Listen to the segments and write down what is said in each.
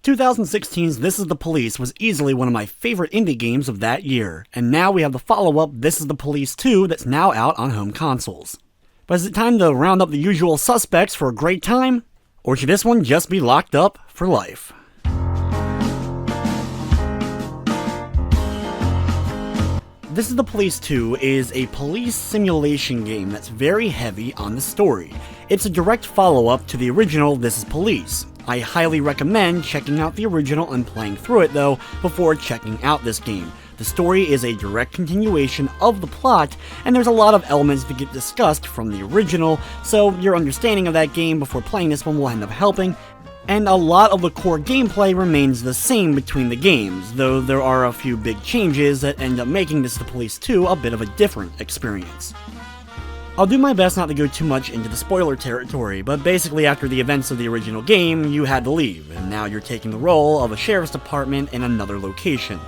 2016's This Is the Police was easily one of my favorite indie games of that year, and now we have the follow-up This Is the Police 2 that's now out on home consoles. But is it time to round up the usual suspects for a great time? Or should this one just be locked up for life? This Is the Police 2 is a police simulation game that's very heavy on the story. It's a direct follow-up to the original This Is Police. I highly recommend checking out the original and playing through it though before checking out this game. The story is a direct continuation of the plot, and there's a lot of elements that get discussed from the original, so your understanding of that game before playing this one will end up helping. And a lot of the core gameplay remains the same between the games, though there are a few big changes that end up making This Is the Police 2 a bit of a different experience. I'll do my best not to go too much into the spoiler territory, but basically after the events of the original game, you had to leave, and now you're taking the role of a sheriff's department in another location.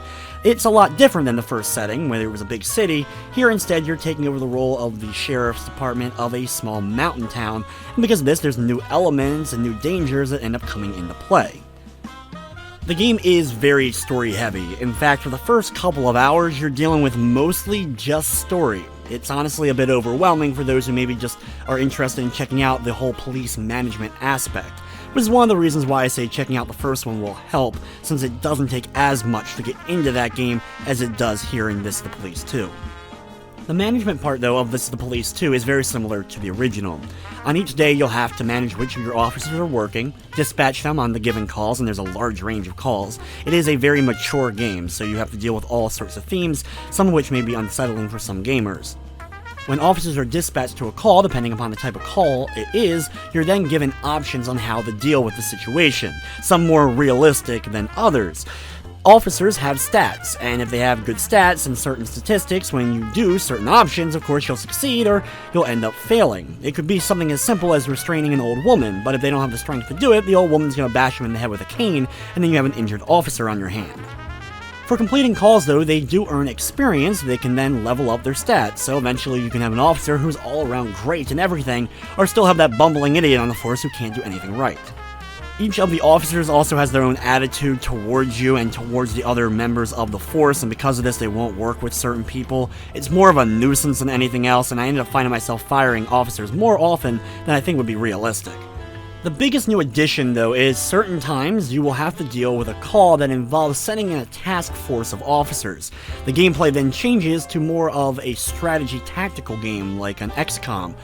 It's a lot different than the first setting, where it was a big city. Here instead you're taking over the role of the sheriff's department of a small mountain town, and because of this there's new elements and new dangers that end up coming into play. The game is very story heavy. In fact, for the first couple of hours you're dealing with mostly just story. It's honestly a bit overwhelming for those who maybe just are interested in checking out the whole police management aspect, which is one of the reasons why I say checking out the first one will help, since it doesn't take as much to get into that game as it does here in This Is the Police 2. The management part, though, of This Is the Police 2 is very similar to the original. On each day, you'll have to manage which of your officers are working, dispatch them on the given calls, and there's a large range of calls. It is a very mature game, so you have to deal with all sorts of themes, some of which may be unsettling for some gamers. When officers are dispatched to a call, depending upon the type of call it is, you're then given options on how to deal with the situation, some more realistic than others. Officers have stats, and if they have good stats and certain statistics, when you do certain options, of course you'll succeed or you'll end up failing. It could be something as simple as restraining an old woman, but if they don't have the strength to do it, the old woman's gonna bash them in the head with a cane, and then you have an injured officer on your hand. For completing calls though, they do earn experience. They can then level up their stats, so eventually you can have an officer who's all around great and everything, or still have that bumbling idiot on the force who can't do anything right. Each of the officers also has their own attitude towards you and towards the other members of the force, and because of this they won't work with certain people. It's more of a nuisance than anything else, and I ended up finding myself firing officers more often than I think would be realistic. The biggest new addition, though, is certain times you will have to deal with a call that involves sending in a task force of officers. The gameplay then changes to more of a strategy tactical game like an XCOM.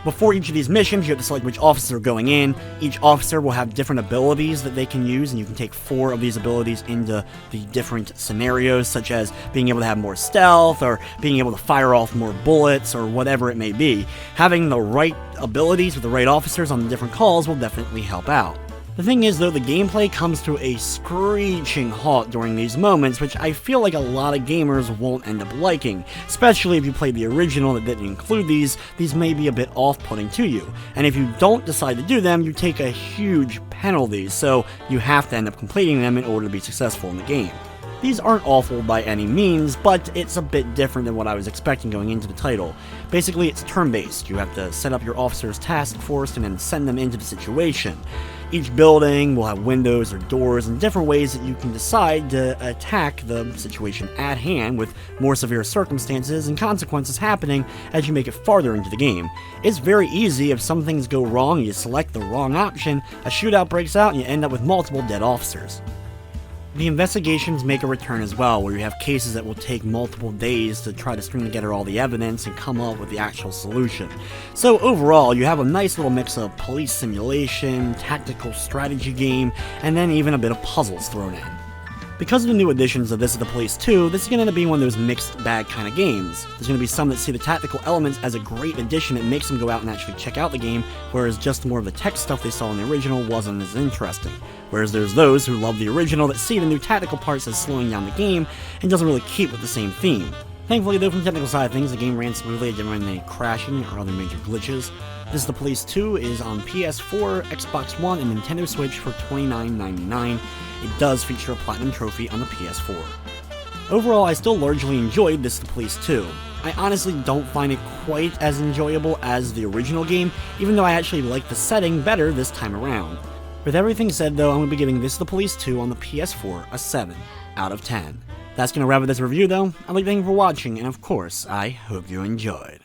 Before each of these missions, you have to select which officers are going in. Each officer will have different abilities that they can use, and you can take 4 of these abilities into the different scenarios, such as being able to have more stealth, or being able to fire off more bullets, or whatever it may be. Having the right abilities with the right officers on the different calls will definitely help out. The thing is though, the gameplay comes to a screeching halt during these moments, which I feel like a lot of gamers won't end up liking, especially if you played the original that didn't include these may be a bit off-putting to you, and if you don't decide to do them, you take a huge penalty, so you have to end up completing them in order to be successful in the game. These aren't awful by any means, but it's a bit different than what I was expecting going into the title. Basically, it's turn-based. You have to set up your officer's task force and then send them into the situation. Each building will have windows or doors and different ways that you can decide to attack the situation at hand, with more severe circumstances and consequences happening as you make it farther into the game. It's very easy. If some things go wrong, you select the wrong option, a shootout breaks out, and you end up with multiple dead officers. The investigations make a return as well, where you have cases that will take multiple days to try to string together all the evidence and come up with the actual solution. So overall, you have a nice little mix of police simulation, tactical strategy game, and then even a bit of puzzles thrown in. Because of the new additions of This Is the Police 2, this is going to end up being one of those mixed bag kind of games. There's going to be some that see the tactical elements as a great addition that makes them go out and actually check out the game, whereas just more of the tech stuff they saw in the original wasn't as interesting. Whereas there's those who love the original that see the new tactical parts as slowing down the game and doesn't really keep with the same theme. Thankfully though, from the technical side of things, the game ran smoothly. I didn't run any crashing or other major glitches. This Is the Police 2 is on PS4, Xbox One, and Nintendo Switch for $29.99. It does feature a Platinum Trophy on the PS4. Overall, I still largely enjoyed This Is the Police 2. I honestly don't find it quite as enjoyable as the original game, even though I actually like the setting better this time around. With everything said though, I'm going to be giving This Is the Police 2 on the PS4 a 7 out of 10. That's going to wrap up this review though. I'd like to thank you for watching, and of course, I hope you enjoyed.